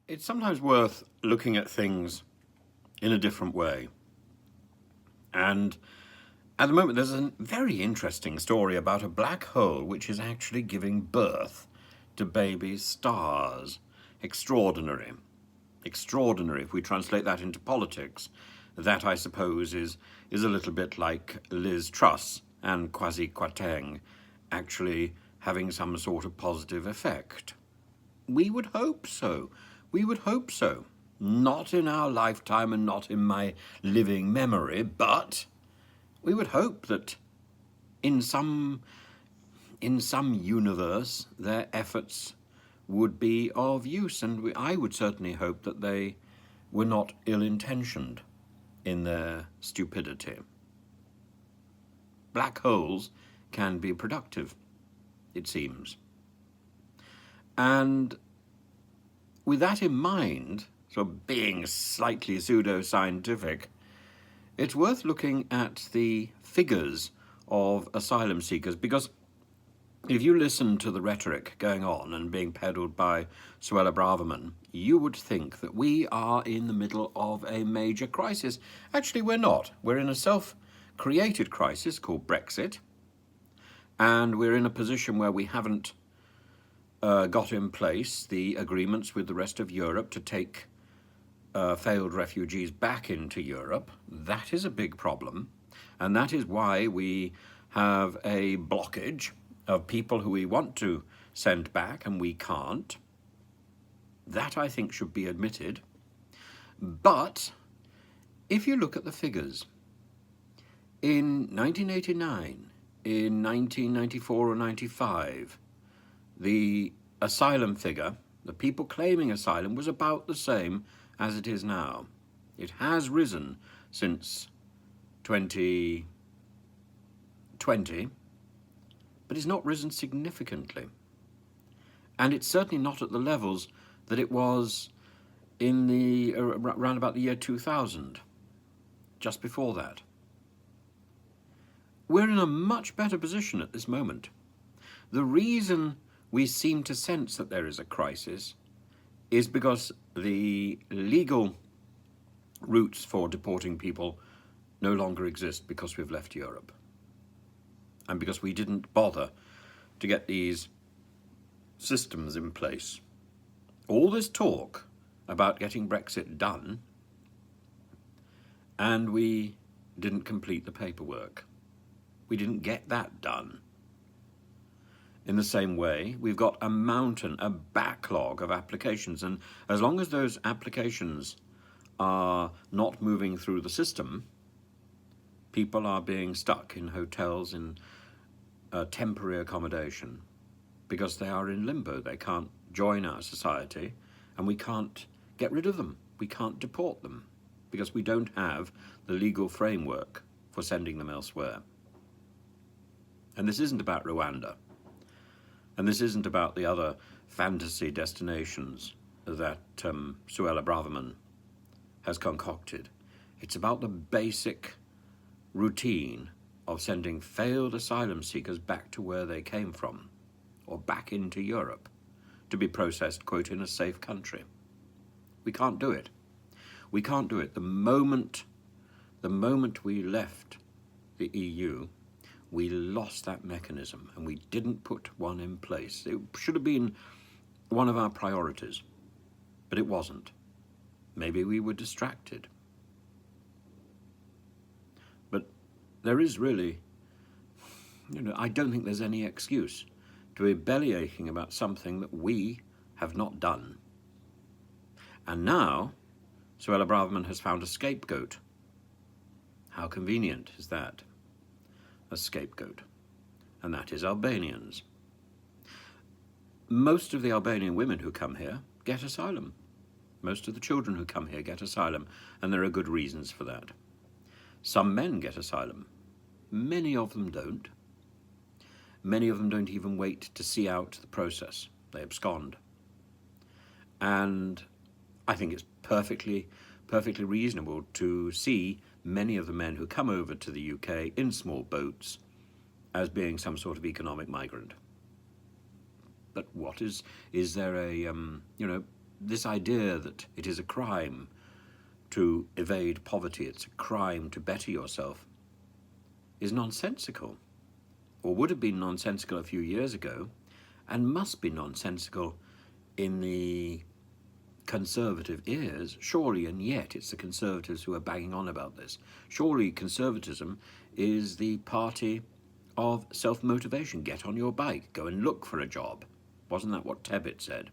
It's sometimes worth looking at things in a different way. And at the moment, there's a very interesting story about a black hole which is actually giving birth to baby stars. Extraordinary. Extraordinary. If we translate that into politics, that, I suppose, is a little bit like Liz Truss and Kwasi Kwarteng actually having some sort of positive effect. We would hope so. We would hope so. Not in our lifetime and not in my living memory, but we would hope that in some universe their efforts would be of use, and I would certainly hope that they were not ill-intentioned in their stupidity. Black holes can be productive, it seems. And with that in mind, so being slightly pseudo-scientific, it's worth looking at the figures of asylum seekers, because if you listen to the rhetoric going on and being peddled by Suella Braverman, you would think that we are in the middle of a major crisis. Actually, we're not. We're in a self-created crisis called Brexit, and we're in a position where we haven't got in place the agreements with the rest of Europe to take failed refugees back into Europe. That is a big problem, and that is why we have a blockage of people who we want to send back and we can't. That, I think, should be admitted. But if you look at the figures, in 1989, in 1994 or 95, the asylum figure, the people claiming asylum, was about the same as it is now. It has risen since 2020, but it's not risen significantly. And it's certainly not at the levels that it was in the around about the year 2000, just before that. We're in a much better position at this moment. The reason we seem to sense that there is a crisis is because the legal routes for deporting people no longer exist because we've left Europe. And because we didn't bother to get these systems in place. All this talk about getting Brexit done, and we didn't complete the paperwork. We didn't get that done. In the same way, we've got a mountain, a backlog of applications, and as long as those applications are not moving through the system, people are being stuck in hotels in temporary accommodation because they are in limbo. They can't join our society, and we can't get rid of them. We can't deport them because we don't have the legal framework for sending them elsewhere. And this isn't about Rwanda. And this isn't about the other fantasy destinations that Suella Braverman has concocted. It's about the basic routine of sending failed asylum seekers back to where they came from, or back into Europe, to be processed, quote, in a safe country. We can't do it. We can't do it. The moment we left the EU, we lost that mechanism, and we didn't put one in place. It should have been one of our priorities, but it wasn't. Maybe we were distracted. But there is really, I don't think there's any excuse to be bellyaching about something that we have not done. And now, Suella Braverman has found a scapegoat. How convenient is that? A scapegoat. And that is Albanians. Most of the Albanian women who come here get asylum. Most of the children who come here get asylum, and there are good reasons for that. Some men get asylum. Many of them don't. Many of them don't even wait to see out the process. They abscond. And I think it's perfectly reasonable to see many of the men who come over to the UK in small boats as being some sort of economic migrant. But what is there a, this idea that it is a crime to evade poverty, it's a crime to better yourself, is nonsensical, or would have been nonsensical a few years ago, and must be nonsensical in the Conservative ears, surely, and yet it's the Conservatives who are banging on about this. Surely conservatism is the party of self-motivation. Get on your bike, go and look for a job. Wasn't that what Tebbit said?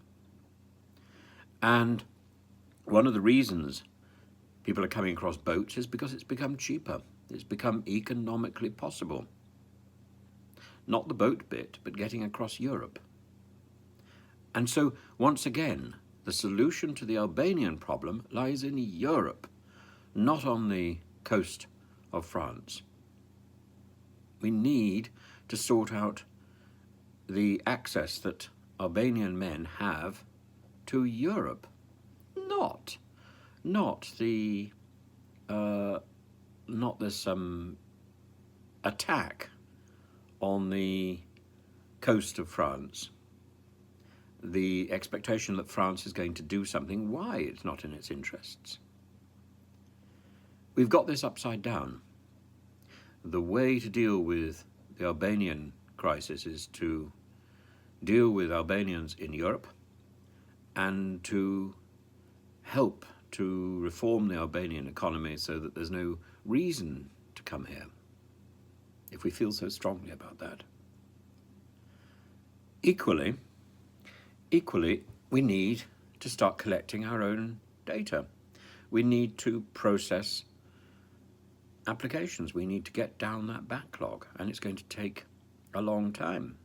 And one of the reasons people are coming across boats is because it's become cheaper. It's become economically possible. Not the boat bit, but getting across Europe. And so, once again, the solution to the Albanian problem lies in Europe, not on the coast of France. We need to sort out the access that Albanian men have to Europe, not this attack on the coast of France. The expectation that France is going to do something, why it's not in its interests. We've got this upside down. The way to deal with the Albanian crisis is to deal with Albanians in Europe and to help to reform the Albanian economy so that there's no reason to come here, if we feel so strongly about that. Equally, we need to start collecting our own data. We need to process applications. We need to get down that backlog, and it's going to take a long time.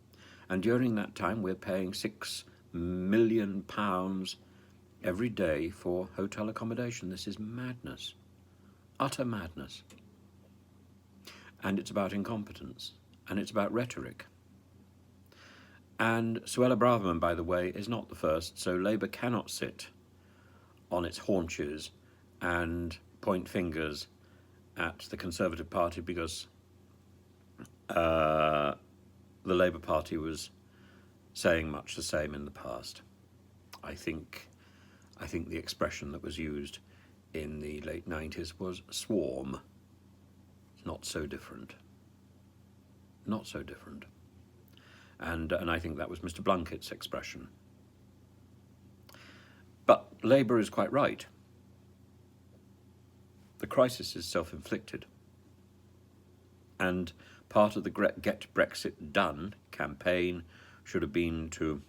And during that time, we're paying £6 million every day for hotel accommodation. This is madness, utter madness. And it's about incompetence, and it's about rhetoric. And Suella Braverman, by the way, is not the first, so Labour cannot sit on its haunches and point fingers at the Conservative Party because the Labour Party was saying much the same in the past. I think the expression that was used in the late 90s was swarm. Not so different. Not so different. And I think that was Mr. Blunkett's expression. But Labour is quite right. The crisis is self-inflicted. And part of the Get Brexit Done campaign should have been to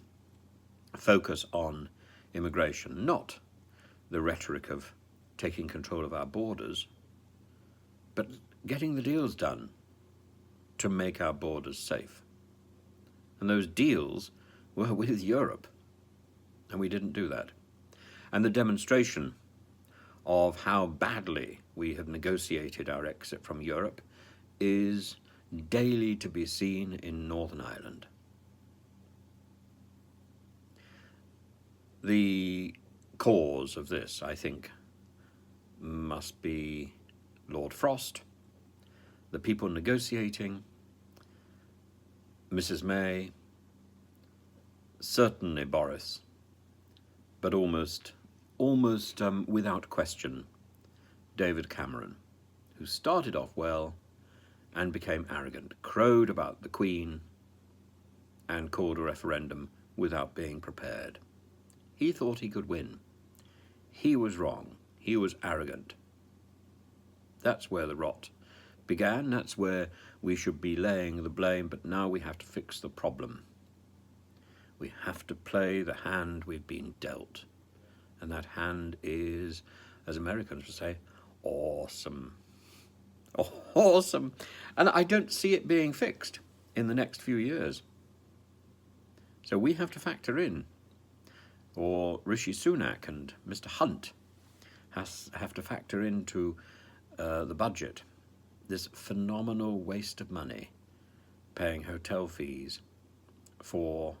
focus on immigration, not the rhetoric of taking control of our borders, but getting the deals done to make our borders safe. And those deals were with Europe, and we didn't do that. And the demonstration of how badly we have negotiated our exit from Europe is daily to be seen in Northern Ireland. The cause of this, I think, must be Lord Frost, the people negotiating, Mrs. May, certainly Boris, but almost without question, David Cameron, who started off well and became arrogant, crowed about the Queen and called a referendum without being prepared. He thought he could win. He was wrong. He was arrogant. That's where the rot began. That's where we should be laying the blame, but now we have to fix the problem. We have to play the hand we've been dealt. And that hand is, as Americans would say, awesome. Awesome. And I don't see it being fixed in the next few years. So we have to factor in, or Rishi Sunak and Mr. Hunt have to factor into the budget this phenomenal waste of money paying hotel fees for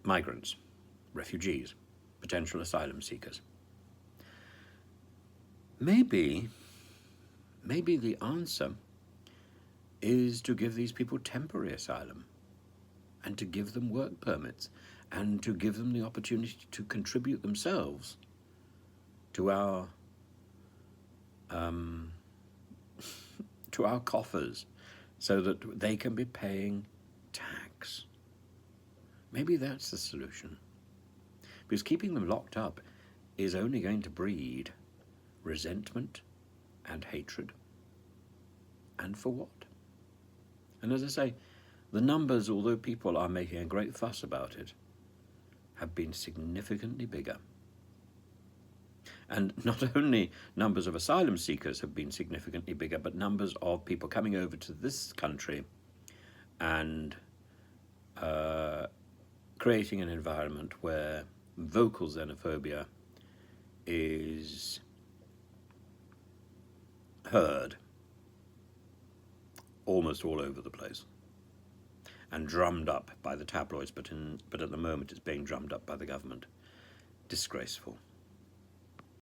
migrants, refugees, potential asylum seekers. Maybe the answer is to give these people temporary asylum and to give them work permits and to give them the opportunity to contribute themselves to our coffers, so that they can be paying tax. Maybe that's the solution. Because keeping them locked up is only going to breed resentment and hatred. And for what? And as I say, the numbers, although people are making a great fuss about it, have been significantly bigger. And not only numbers of asylum seekers have been significantly bigger, but numbers of people coming over to this country and creating an environment where vocal xenophobia is heard almost all over the place and drummed up by the tabloids, but at the moment it's being drummed up by the government. Disgraceful.